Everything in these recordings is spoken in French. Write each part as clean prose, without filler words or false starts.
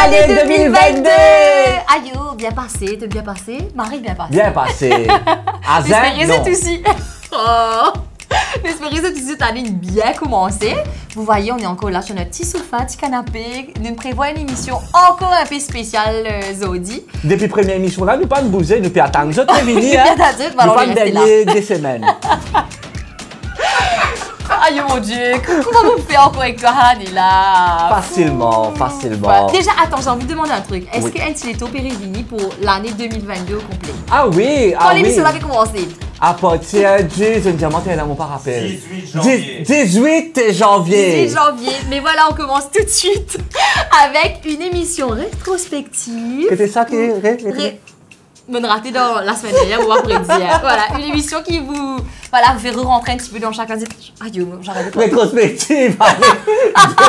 année 2022! Aïe, bien passé, t'es bien passé? Marie, bien passé. Bien passé. Azin, J'espère que c'est aussi. Oh! J'espère que c'est aussi cette année bien commencé. Vous voyez, on est encore là sur notre petit sofa, petit canapé. Nous prévoyons une émission encore un peu spéciale, Zodi. Depuis la première émission là, nous pas nous bouger, nous pas attendre. Nous autres, venus, hein? Nous pas rester là. des semaines. Aïe mon Dieu, comment vous faire encore avec toi, là? Facilement, facilement. Ouais. Déjà, attends, j'ai envie de demander un truc. Est-ce Oui. que Antiletto Périvini pour l'année 2022 au complet? Ah oui, Quand ah oui. l'émission avait commencé? À partir du, je ne diamant, elle a mon pas rappel. 18 janvier. 18 janvier. 18 janvier. Mais voilà, on commence tout de suite avec une émission rétrospective. C'était ça qui est... Me raté dans la semaine dernière, on va prédire. Voilà, une émission qui vous, voilà, vous fait re-rentrer un petit peu dans chacun des... Aïe, j'arrête de parler. Rétrospective, allez,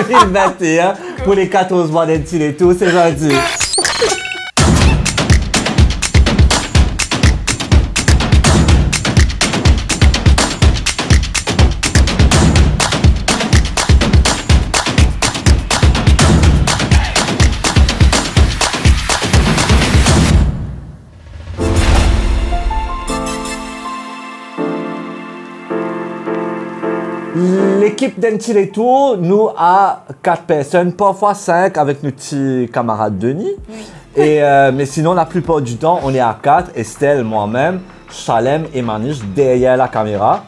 2021, pour les 14 mois d'Antiletto, c'est gentil. L'équipe d'Antiletto, nous a 4 personnes, parfois 5 avec notre petit camarade Denis. Oui. Et, mais sinon, la plupart du temps, on est à 4. Estelle, moi-même, Chalem et Manish derrière la caméra.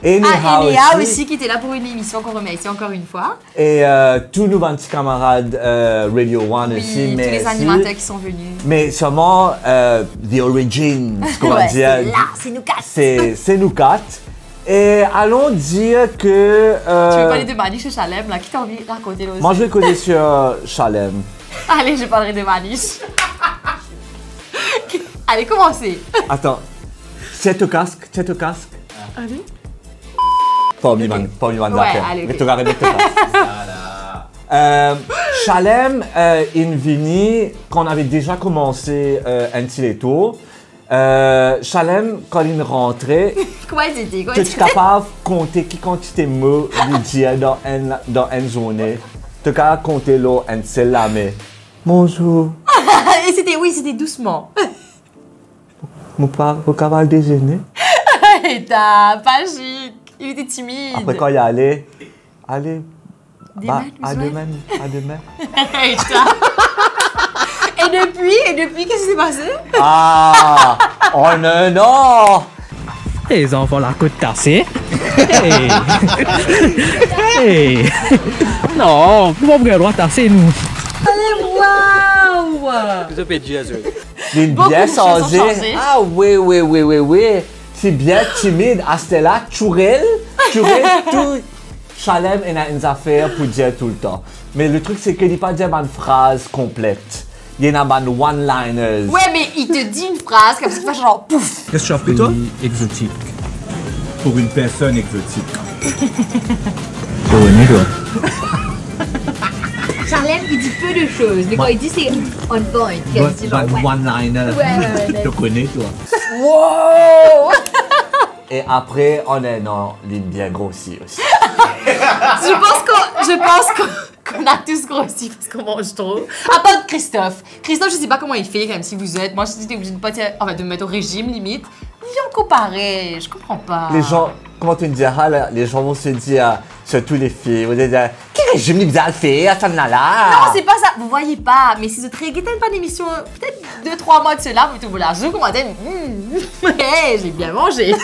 Et Néha aussi qui était là pour une émission qu'on remercie encore une fois. Et tous nos petits camarades Radio One oui, aussi. Tous les animateurs qui sont venus. Mais sûrement, The Origins, comment ouais, dire. C'est là, c'est nous 4. C'est nous 4. Et allons dire que... Tu veux parler de Manish et Chalem, là? Qui t'a envie de raconter là aussi? Moi, je vais connaître sur Chalem. Allez, je parlerai de Manish. Allez, commencez. Attends. Tiens ton casque. Allez. Pas mi man Ouais, allez, ok. Tu regardes ton casque. Chalem, in Vini, quand on avait déjà commencé Antiletto, Chalem, quand il rentrait, Comment il était? tu es capable de compter qui quantité de mots il dit dans une journée. Tu es capable de compter l'eau en seul la main. Bonjour. Et c'était doucement. Mon père, au cavale déjeuner. Et t'as pas chic. Il était timide. Après, quand il allait, allez. À demain. demain. Et depuis, qu'est-ce qui s'est passé? Ah! Oh non, non! Les enfants, la côte cassée. Hey. Hey. Non, nous avons le droit de tasser, nous. Waouh! Vous avez dit à eux. C'est bien changé. Ah oui. C'est bien timide. À ce là, Tourelle, tout. Chalem et a une affaire pour dire tout le temps. Mais le truc, c'est qu'il n'est pas dire une phrase complète. Il y en a une one-liners. Ouais, mais il te dit une phrase comme ça, tu fais genre pouf! Qu'est-ce que tu as pris, toi? Exotique. Pour une personne exotique. Charlène, il dit peu de choses, mais quand il dit c'est on point. One-liner. Ouais. Tu connais, toi. Wow! Et après, on est dans l'île bien grossie aussi. Je pense qu'on a tous grossi parce qu'on mange trop. À part Christophe. Christophe, je sais pas comment il fait, même si vous êtes. Moi, je suis obligée de me mettre au régime, limite. Ils ont comparé, je comprends pas. Les gens, comment tu me diras, là, les gens vont se dire, surtout les filles, vous allez dire, quel régime il a fait à ça là? Non, c'est pas ça, vous voyez pas. Mais si vous regardez pas d'émission, peut-être 2-3 mois de cela, vous la jouez comme hey, j'ai bien mangé.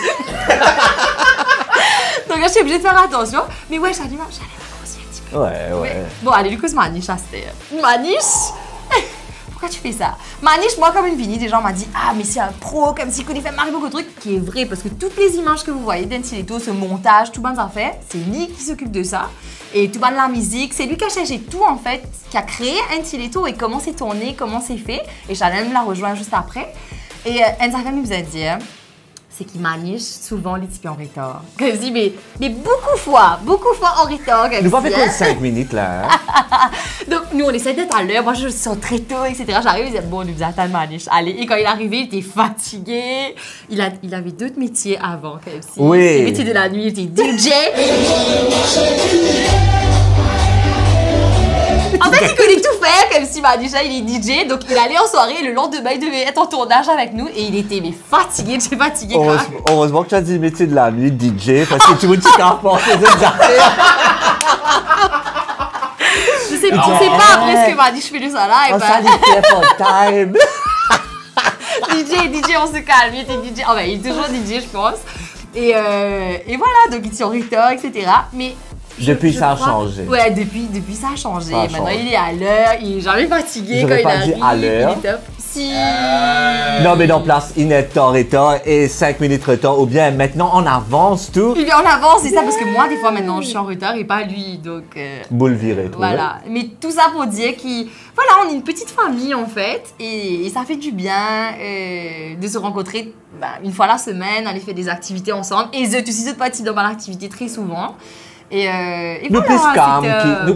Donc là, je suis obligée de faire attention. Mais ouais, j'allais grossi un petit peu. Ouais. Bon, allez, Lucas, Manish, là, c'était... Manish? Pourquoi tu fais ça? Manish, moi, comme une Vini, des gens m'ont dit « Ah, mais c'est un pro, comme s'il connaît faire beaucoup de trucs. » Qui est vrai, parce que toutes les images que vous voyez d'Antiletto, ce montage, tout bien fait, c'est lui qui s'occupe de ça. Et tout bien de la musique, c'est lui qui a cherché tout, en fait, qui a créé Antiletto et comment c'est tourné, comment c'est fait. Et Chanel me l'a rejoint juste après. Et Anne-Safia me a dit... c'est qu'il Manish souvent les types en retard. Comme je dis, mais beaucoup fois en retard. Nous va faire 5 minutes là. Hein? Donc nous on essaie d'être à l'heure, moi je sors très tôt, etc. J'arrive, il disait bon, nous attendons Manish. Allez, et quand il est arrivé, il était fatigué. Il avait d'autres métiers avant, comme si. Oui. Le métier de la nuit, il était DJ. En fait, il connaît tout faire, comme si Manisha, il est DJ, donc il allait en soirée, et le lendemain, il devait être en tournage avec nous, et il était mais fatigué, j'ai fatigué grave. Heureusement que tu as dit métier de la nuit, DJ, parce que tu veux te rapporter des affaires. On sait pas après ce que Manish fait de ça là, et On ben... s'en fait for time. DJ, on se calme, il était DJ, oh ben, il est toujours DJ, je pense. Et voilà, donc il était en retard, etc. Mais... Depuis, ça a changé. Ouais, depuis ça a changé. Ça a Maintenant, changé. il est à l'heure, il est jamais fatigué J'aurais quand pas il dit arrive. à l'heure. Il est top. Si. Non, mais dans place, il est en retard et 5 minutes retard, ou bien maintenant on avance tout. Puis on avance, c'est ça, parce que moi, des fois, maintenant, je suis en retard et pas lui, donc... Boule virée, toi. Voilà. Mais tout ça pour dire voilà, on est une petite famille, en fait, et ça fait du bien de se rencontrer une fois la semaine, aller faire des activités ensemble, et eux aussi, pas dans mon activité très souvent. Et Nous voilà,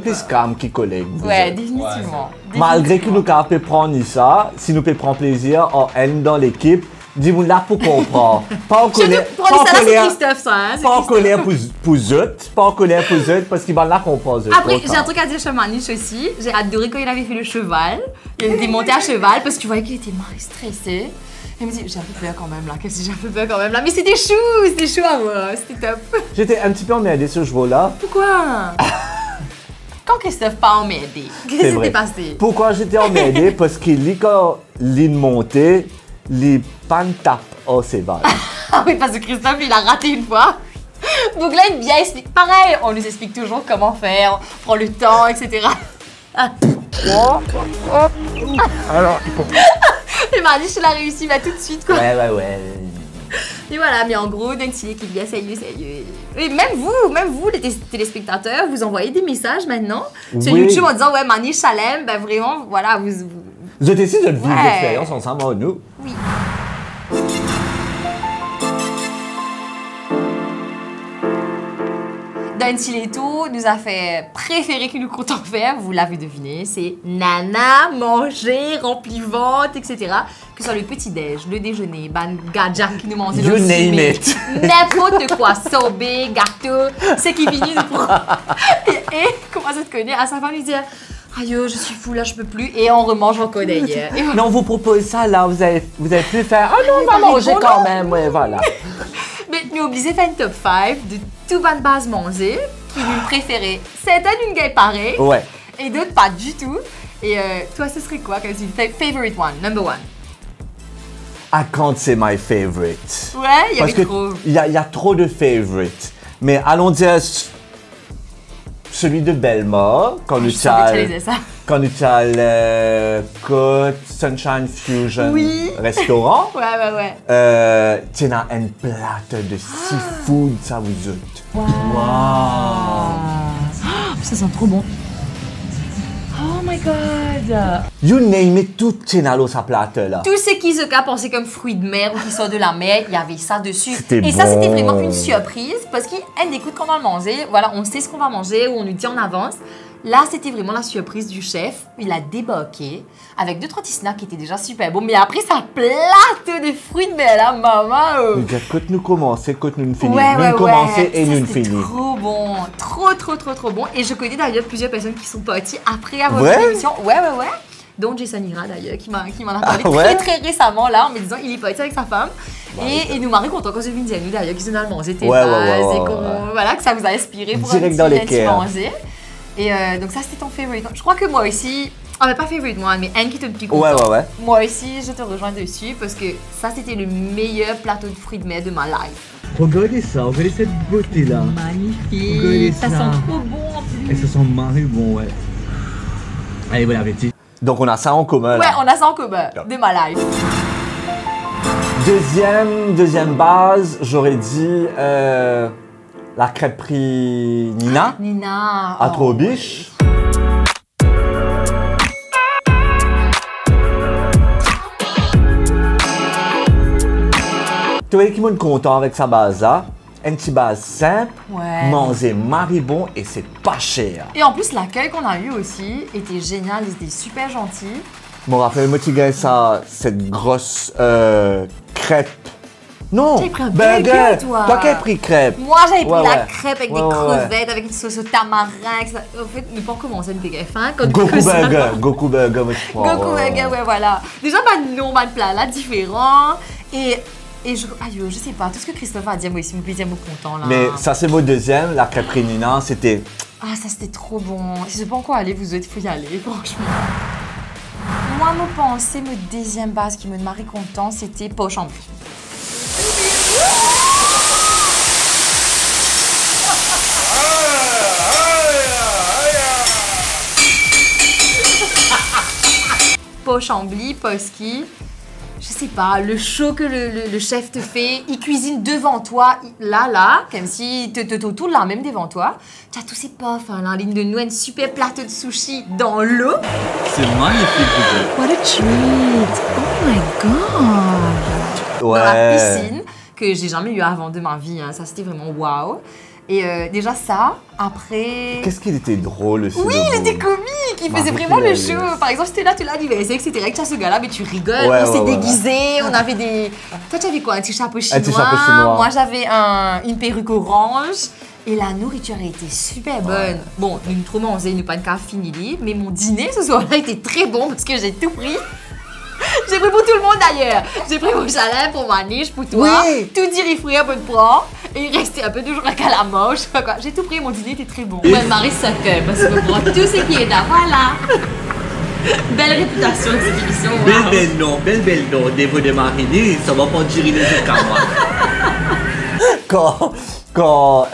plus calme qui collègues. Ouais, définitivement. Malgré que nous pouvons prendre ça, si nous pouvons prendre plaisir en elle dans l'équipe, dis-moi là pour comprendre. Pas en colère. Pour ça, c'est Christophe, ça. Hein, pas en colère pour eux, pas en colère pour eux, parce qu'ils vont là comprendre. Après, j'ai un truc à dire sur Manish aussi. J'ai adoré quand il avait fait le cheval. Il était monté à cheval parce que tu voyais qu'il était mal stressé. Il me dit, j'ai un peu peur quand même là, qu'est-ce que j'ai un peu peur quand même là, mais c'était chou à voir, c'était top. J'étais un petit peu emmerdé ce jour-là. Pourquoi? Quand Christophe pas emmerdé, qu'est-ce qui s'était passé? Pourquoi j'étais emmerdé? Parce qu'il quand l'île montait, les pannes tapent au cheval. Ah oui, parce que Christophe, il a raté une fois. Donc là, il bien explique, pareil, on nous explique toujours comment faire, on prend le temps, etc. Alors, il faut... Et Manish, il a réussi tout de suite, quoi. Ouais. Et voilà, mais en gros, Nancy qui est bien sérieux. Et même vous, les téléspectateurs, vous envoyez des messages maintenant sur YouTube en disant, ouais, Manish, Salem, ben vraiment, voilà, vous êtes ici de vivre l'expérience ensemble avec nous. Oui. Nancy Leto nous a fait préférer que nous comptons faire, vous l'avez deviné, c'est nana, manger, rempli ventre, etc. Que ce soit le petit-déj, le déjeuner, gadja qui nous mange You name it. N'importe quoi, sorbet, gâteau, ce qui finit de prendre. Et comment ça te connaît, à sa femme lui dire aïe, je suis fou là, je peux plus, et on remange encore d'ailleurs. Non, on vous propose ça là, vous avez pu faire, ah non, on va manger quand même, ouais, voilà. Mais nous obligés de faire une top 5 de tout bonne base manger, qui lui préférée. Certaines une gueule pareille, ouais. Et d'autres pas du tout. Et toi, ce serait quoi comme favorite one, number one? I can't say my favorite. Ouais, il y avait trop. Il y a trop de favorites. Mais allons dire celui de Belmore, quand nous as le Côte Sunshine Fusion restaurant. Ouais. Tu as un plat de seafood, ça vous autres. Wow. Ça sent trop bon. Oh my god! You name it, tout est dans sa plate là. Tout ce qui se a pensé comme fruits de mer ou qui sort de la mer, il y avait ça dessus. Et ça, c'était vraiment une surprise parce qu'elle écoute quand on va le manger. Voilà, on sait ce qu'on va manger ou on nous dit en avance. Là, c'était vraiment la surprise du chef. Il a débarqué avec 2-3 petits snacks qui étaient déjà super bons. Mais après, ça plate de fruits de mer là, maman! Quand nous commençons, quand nous finissons. Nous commençons et nous finissons. Trop bon. Trop bon. Et je connais d'ailleurs plusieurs personnes qui sont parties après avoir vu l'émission. Ouais. Dont Jason Ira d'ailleurs, qui m'en a parlé très récemment là, en me disant il est parti avec sa femme. Et nous m'avons content quand je viens de nous d'ailleurs, qu'ils sont allemands, c'était voilà, que ça vous a inspiré pour direct un dans petit manger. Et donc ça c'était ton favorite. Je crois que moi aussi, mais pas favorite one, mais un qui te plus content. Ouais. Moi aussi, je te rejoins dessus parce que ça c'était le meilleur plateau de fruits de mer de ma life. Regardez ça, regardez cette beauté là. Magnifique. Regardez ça sent trop bon en plus. Et ça sent marré bon, ouais. Allez, bon appétit. Donc on a ça en commun. Ouais, on a ça en commun de ma life. Deuxième base, j'aurais dit la crêperie Nina. Nina. À Trobiche. Tu vois qui est content avec sa base là. Une petite base simple, manger maribon et c'est pas cher. Et en plus, l'accueil qu'on a eu aussi était génial, ils étaient super gentils. Bon, rappelle-moi, tu gagnes cette grosse crêpe Non, T'avais pris un burger, toi. Toi qui as pris crêpe. Moi, j'avais pris Ouais, la ouais. crêpe avec Ouais, des ouais, crevettes, avec une sauce au tamarin. Etc. En fait, ne pas commencer à me dégager faim. Goku Burger, Goku Burger, moi, je crois. Goku Burger, ouais, voilà. Déjà, non, pas de plat là, différent. Et je sais pas, tout ce que Christophe a dit, moi, il me plaisait beaucoup content là. Mais ça, c'est mon deuxième, la crêpe Nina, c'était... Ah, ça c'était trop bon. Si je sais pas encore aller, vous autres, il faut y aller, franchement. Moi, me penser, mon deuxième base qui me marie content, c'était poche en plus. Chambly, Poski, je sais pas, le show que le chef te fait, il cuisine devant toi, là, comme si te tourne là même devant toi. Tu as tous ces puffs, hein, en ligne de nous, un super plateau de sushi dans l'eau. C'est magnifique, vous What a treat! Oh my god! Ouais. Dans la piscine, que j'ai jamais eu avant de ma vie, hein. Ça c'était vraiment wow. Et déjà ça, après... Qu'est-ce qu'il était drôle aussi. Oui, il était comique, il faisait vraiment le show. Par exemple, c'était là, tu l'as l'anniversaire, etc. Que tu as ce gars-là, mais tu rigoles, Ouais, on s'est ouais, déguisés, on avait des... Toi, tu avais quoi? Un petit chapeau chinois. petit chapeau chinois. Moi, j'avais une perruque orange. Et la nourriture a été super bonne. Bon, nous trop mangé, nous pas de café fini, mais mon dîner ce soir-là était très bon parce que j'ai tout pris. J'ai pris pour tout le monde d'ailleurs. J'ai pris mon chalet pour ma niche, pour toi. Oui. Tout dirifoué un peu de prend. Et il restait un peu toujours un calamar, je sais pas quoi. J'ai tout pris, mon dîner était très bon. Ouais, Marie Soccer, parce que pour tout ce qui est là, voilà. Belle réputation de cette émission. Wow. belle non, niveau de mariner, ça va pas durer les autres qu'à moi. Quand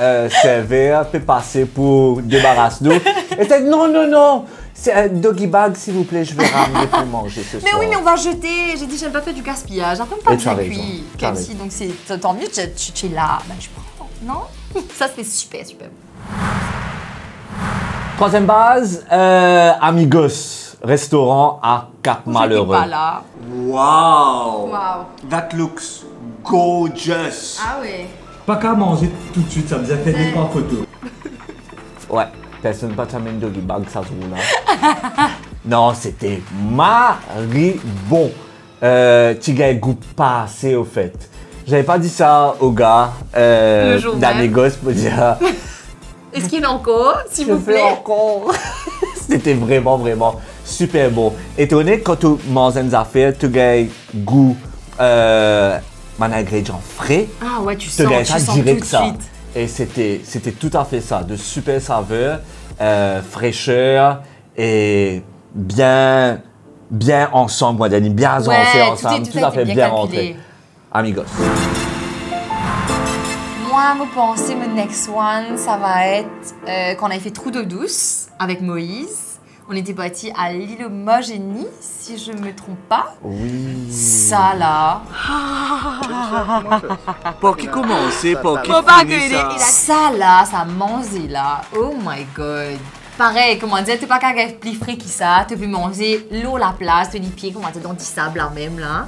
serveur peut passer pour débarrasser nous. Et t'as dit non, c'est un doggy bag s'il vous plaît, je vais ramener pour manger ce Mais soir. oui, mais on va jeter. J'ai dit, j'aime pas faire du gaspillage. Après, pas Et de tu as cuit. raison, tu as Comme si, donc c'est tant mieux, tu es là. Ben, je prends. Non? Ça, c'était super. Troisième base, Amigos, restaurant à Cap Malheureux. J'étais pas là. Wow! Wow. That looks gorgeous! Ah ouais. Pas qu'à manger tout de suite, ça vous a fait des trois photos. Ouais, personne pas t'amène doggy bag, ça se roule là. Non, c'était bon. Tu gagnes goût pas assez au fait. J'avais pas dit ça au gars jour même. d'Amigos pour dire. Est-ce qu'il y en a encore, s'il vous Je fais plaît? encore. C'était vraiment super bon. Étonné quand tu manges une affaire, tu gagnes goût un ingrédient frais. Ah ouais, tu Tu sens, gagnes tu ça sens direct tout de ça. suite. Et c'était tout à fait ça, de super saveur, fraîcheur et bien ensemble, moi, Dani, bien Ouais, agencé tout ensemble, est- tout tout a à fait été bien bien rentré. calculé. Amigos. Moi, me penser, mon next one, ça va être qu'on avait fait Trou d'eau douce avec Moïse. On était partis à l'île Homogénie, si je me trompe pas. Oui. Ça là. Pour qui commencer, pour qui Faut pas finir que ça? ça là, ça manger là. Oh my god. Pareil, comment dire, tu pas qu'à faire plus frais que ça. Tu peux manger l'eau la place, tu les pieds, comment dire, dans du sable là même là.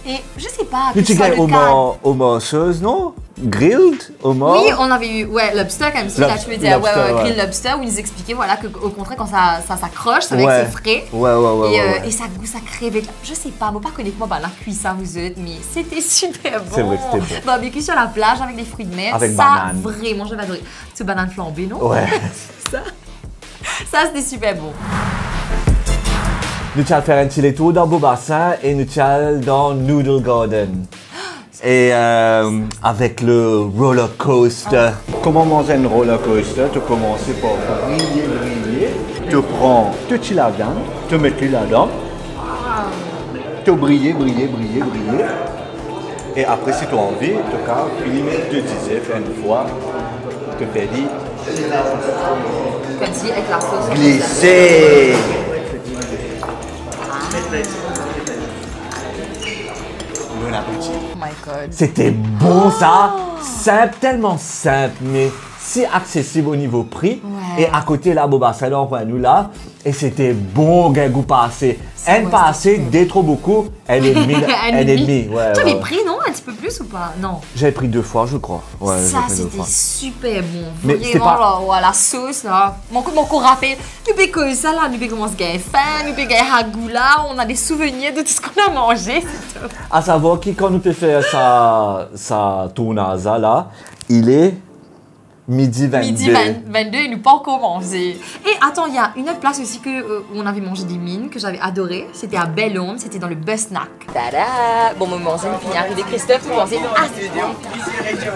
Et je sais pas. Mais que tu ce soit gagnes le cas. homard sauce, non? Grilled? Homard? Oui, on avait eu lobster comme ça, là tu veux dire, Lobster, ouais. grill lobster où ils nous expliquaient voilà qu'au contraire quand ça s'accroche, ça va Ouais. être frais. Ouais. Et ça goûte, ça crève. Je sais pas, moi pas connaître moi la cuisson vous autres, mais c'était super bon. C'est vrai que c'était bon. Barbecue sur la plage avec des fruits de mer, Avec ça banane. vraiment j'avais adoré. Ce banane flambée, non? Ouais. Ça c'était super bon. Nous allons faire un petit tour dans Beau Bassin et nous allons dans Noodle Garden. Et avec le roller coaster. Comment manger un roller coaster? Tu commences par briller. Tu prends tout petit là-dedans, tu mets tout là-dedans. Tu briller. Et après, si tu as envie, tu peux finir de dizer une fois. Tu fais dire Comme si avec la sauce. glisser. Bon appétit. Oh my god. C'était bon ça, simple, tellement simple, mais si accessible au niveau prix. Ouais. Et à côté, là, Boba, c'est là, nous là. Et c'était bon, un goût passé. Elle passait dès trop beaucoup, elle est demi. Elle est demi. Ouais, tu avais pris, non? Un petit peu plus ou pas? Non. J'avais pris 2 fois, je crois. Ouais, ça, c'était super bon. Mais vraiment, pas... là, ouais, la sauce, là. Mon corps rappelle. Nous pouvons ça, là. Nous pouvons commencer à gagner faim. Nous pouvons gagner ragout, là. On a des souvenirs de tout ce qu'on a mangé. À savoir que quand nous pouvons faire sa tournage, là, il est midi 22. Midi 22, il nous pas encore mangé. Et attends, il y a une autre place aussi où on avait mangé des mines que j'avais adoré. C'était à Belle-Homme, c'était dans le Busnack. Tada! Bon, on mange, il finit arrivé. Christophe, vous pensez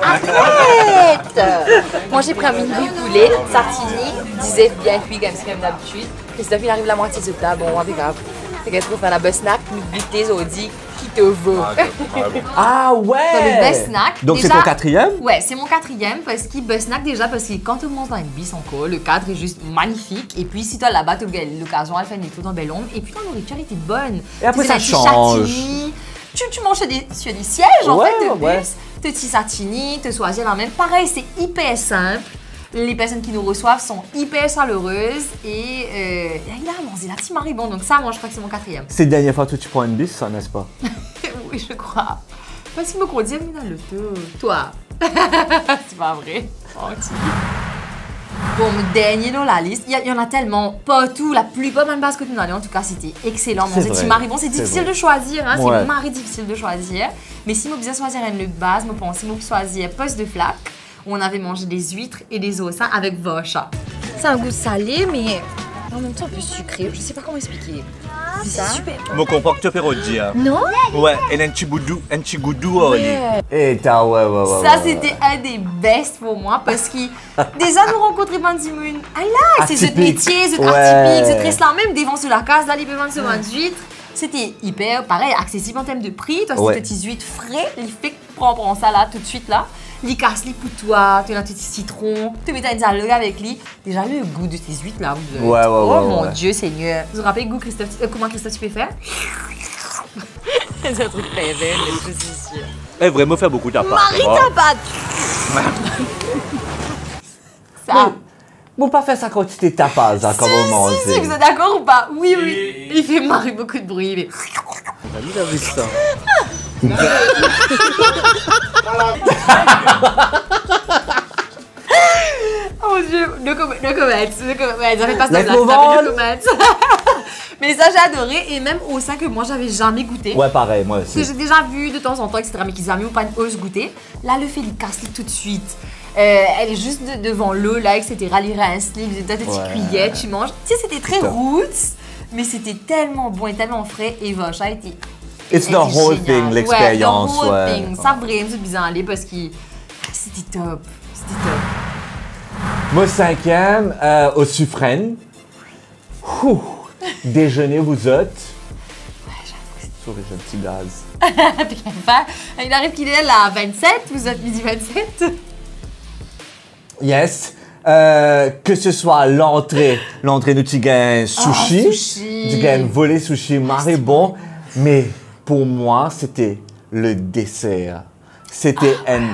arrête! Moi, j'ai pris un mini poulet, sartini, disait bien cuit comme d'habitude. Christophe, il arrive la moitié du plat. Bon, on va grave. C'est qu'est-ce qu'on fait à la Busnack? Nous goûter, on dit qui te veut. Ah ouais! Dans le Busnack. Donc c'est ton 4e? Ouais, c'est mon 4e parce qu'il Busnack déjà parce que quand tu montes dans une bis encore, le cadre est juste magnifique. Et puis si tu es là-bas, tu as l'occasion de faire une étude dans Belle-Homme. Et puis la nourriture était bonne. Et après ça change. Tu manges sur des sièges en fait de bus. Tu as satini, tu choisis la même. Pareil, c'est hyper simple. Les personnes qui nous reçoivent sont hyper chaleureuses et évidemment, c'est la team Maribon. Donc ça, moi, je crois que c'est mon 4e. C'est la dernière fois que tu prends une bus, ça, n'est-ce pas? Oui, je crois. Parce qu'il me conduit dans le tour. Toi. C'est pas vrai. Bon, dernier dans la liste, il y en a tellement, pas tout, la plupart de base que nous allons, en tout cas, c'était excellent. C'est team Maribon, c'est difficile de choisir, hein, c'est marré difficile de choisir. Mais si je besoin choisir une base, je pense que je choisir poste de flaque. On avait mangé des huîtres et des oursins avec vocha. C'est un goût salé, mais en même temps un peu sucré. Je sais pas comment expliquer. C'est super. Je comprends que tu peux redire. Non? Ouais, et un petit goût doux. Et t'as, ouais. Ça, c'était un des best pour moi parce que déjà nous rencontrer Bandimoun. Ah là, c'est ce métier, ce atypique, ce très slam, même devant sur la case, là, les paiements sur une huître. C'était hyper, pareil, accessible en termes de prix. Toi, c'est petites huîtres frais, il fait que prends ça là, tout de suite là. Li casse li pour toi, tu as un petit citron, tu mets un dialogue avec lui. Déjà, le goût de ces huîtres là. Oh mon Dieu Seigneur. Vous vous rappelez goût Christophe, comment Christophe tu peux faire? C'est un truc très belle, je suis sûre. Elle vraiment fait beaucoup d'appât. Marie Tabat. Ça. Bon, pas faire ça quand tu t'es tapas, quand on mange. Si, vous êtes d'accord ou pas? Oui. Il fait Marie beaucoup de bruit. Mais... On a déjà vu ça. Oh mon Dieu, no comments. Ça fait pas ça, no comments. Mais ça, j'ai adoré. Et même au sein que moi, j'avais jamais goûté. Ouais, pareil, moi aussi. Que j'ai déjà vu de temps en temps, etc. Mais qu'ils avaient ou pas une ose goûter. Là, le fait, il casse tout de suite. Elle est juste devant l'eau, là, etc. Les rince, les petites cuillères, tu manges. Tu sais, c'était très roots, mais c'était tellement bon et tellement frais. Et vache, a été. It's the whole thing, l'expérience. Ouais, the whole thing. Ça, vraiment, c'est bizarre aller parce que c'était top. C'était top. Moi, 5e, au suffrane. Déjeuner, vous autres. Ouais, j'avoue. Sur les petits gaz. Il arrive qu'il est là à 27, vous êtes midi 27. Yes. Que ce soit l'entrée nous tu gagnes sushi, tu gagnes volet sushi, Maribon, mais pour moi c'était le dessert. C'était une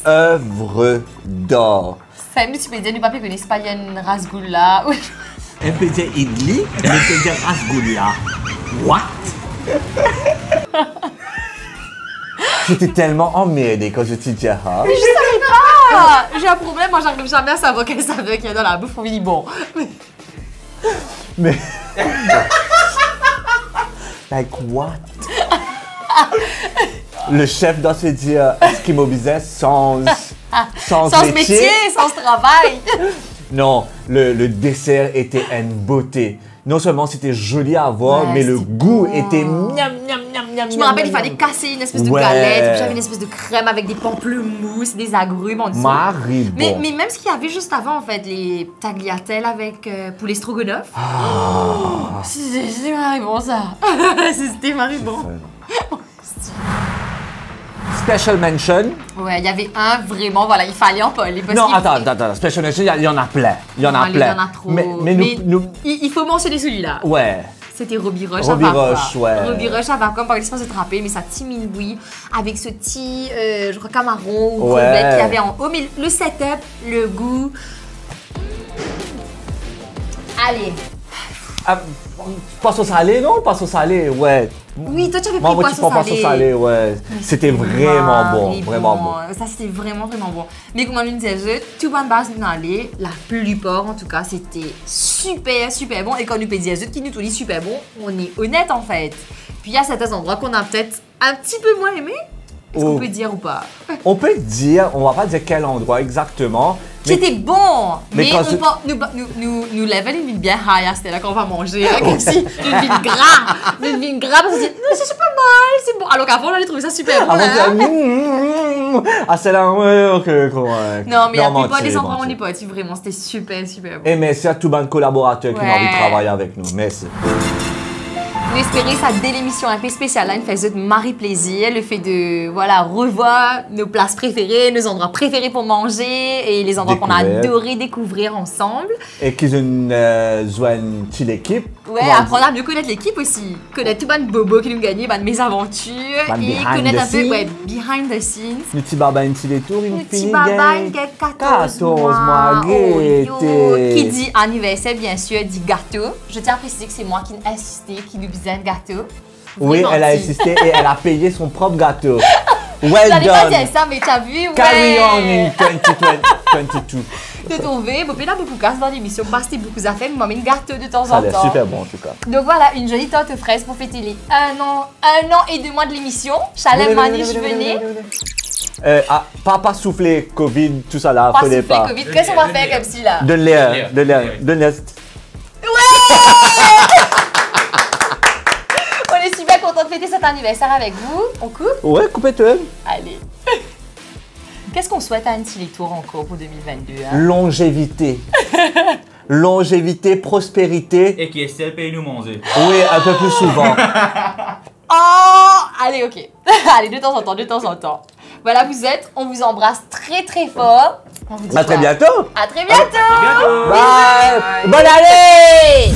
œuvre d'or. Ça tu peux dire du papier connaît pas, il y a une rasgoula. Un petit idli, un petit rasgoula. What? J'étais tellement emmerdée quand je te dis ça. Mais je savais pas! J'ai un problème, moi j'arrive jamais à savoir quel saveur qu'il y a dans la bouffe. On me dit bon. Mais. Like what? Le chef doit se dire Eskimo business sans métier, sans travail. Non, le dessert était une beauté. Non seulement c'était joli à voir, mais le goût était miam, miam, miam, miam. Je me rappelle, il fallait casser une espèce de galette, puis j'avais une espèce de crème avec des pamplemousses, des agrumes en dessous. Maribon. Mais même ce qu'il y avait juste avant, en fait, les tagliatelles avec poulet stroganoff. C'était Maribon, ça. C'était Maribon. Special mention. Ouais, il y avait un vraiment, voilà, il fallait en parler. Non, attends, special mention, il y en a plein. Il y en a plein. Il y en a trop. Mais il faut mentionner celui-là. Ouais. C'était Robbie Roche à vapeur. Ouais. Robbie Roche à vapeur, pas l'expérience de trapper, mais ça timide bouillie avec ce petit, je crois, camaron ou crevette qu'il y avait en haut. Mais le setup, le goût. Allez. Ah, poisson salé, non? Poisson salé, ouais. Oui, toi tu avais Moi, pris tu prends poisson salé, ouais. C'était vraiment bon, vraiment bon. Ça, c'était vraiment, vraiment bon. Mais comme on nous disait, tout bon base nous allait, la plupart en tout cas, c'était super, super bon. Et quand nous peut dire qui nous tout dit super bon, on est honnête en fait. Puis il y a certains endroits qu'on a peut-être un petit peu moins aimé. Est-ce qu'on peut dire ou pas? On peut dire, on va pas dire quel endroit exactement. C'était bon, mais quand nous level une vie bien high, c'était là qu'on va manger, hein, comme si une vie gras, parce qu'on se dit, non, c'est pas mal, c'est bon. Alors qu'avant, on allait trouver ça super bon. Ah, c'est là, ouais, ok, correct. Non, mais la plupart des endroits, on n'est pas dit vraiment, c'était super, super bon. Et merci à tous les collaborateurs qui ont envie de travailler avec nous. Merci. Nous espérons ça dès l'émission un peu spéciale, là, une fait de Marie plaisir, le fait de voilà revoir nos places préférées, nos endroits préférés pour manger et les endroits qu'on a adoré découvrir ensemble. Et qu'ils ont joint l'équipe. Ouais, apprendre à mieux connaître l'équipe aussi, connaître tout le bobo qui nous gagnait, de mes aventures et connaître un peu behind the scenes. Le petit baba une petite tour, il petit baba il a 14 mois. Qui dit anniversaire bien sûr dit gâteau. Je tiens à préciser que c'est moi qui ai insisté, qui nous faisait un gâteau. Oui, elle a insisté et elle a payé son propre gâteau. Well done. Pas dire ça, mais t'as vu, ouais. Carry on in 2022. De trouver, bon, puis là, beaucoup casse dans l'émission, parce que c'était beaucoup d'affaires, mais moi, un gâteau de temps en temps. Ça a l'air super bon en tout cas. Donc voilà, une jolie tarte fraise pour fêter les 1 an et 2 mois de l'émission. Chalem, Manish, venez. Pas souffler, Covid, tout ça là, pas souffler, Covid, qu'est-ce qu'on va faire comme si là? De l'air. Ouais! On est super content de fêter cet anniversaire avec vous. On coupe? Ouais, coupez-toi. Allez. Qu'est-ce qu'on souhaite à Annecy les Tours encore pour 2022? Hein? Longévité. Longévité, prospérité. Et qui Estelle paye nous manger. Oui, un peu plus souvent. Oh! Allez, ok. Allez, de temps en temps. Voilà, vous êtes. On vous embrasse très, très fort. On vous dit À très bientôt. À très bientôt. Bye. Bonne année.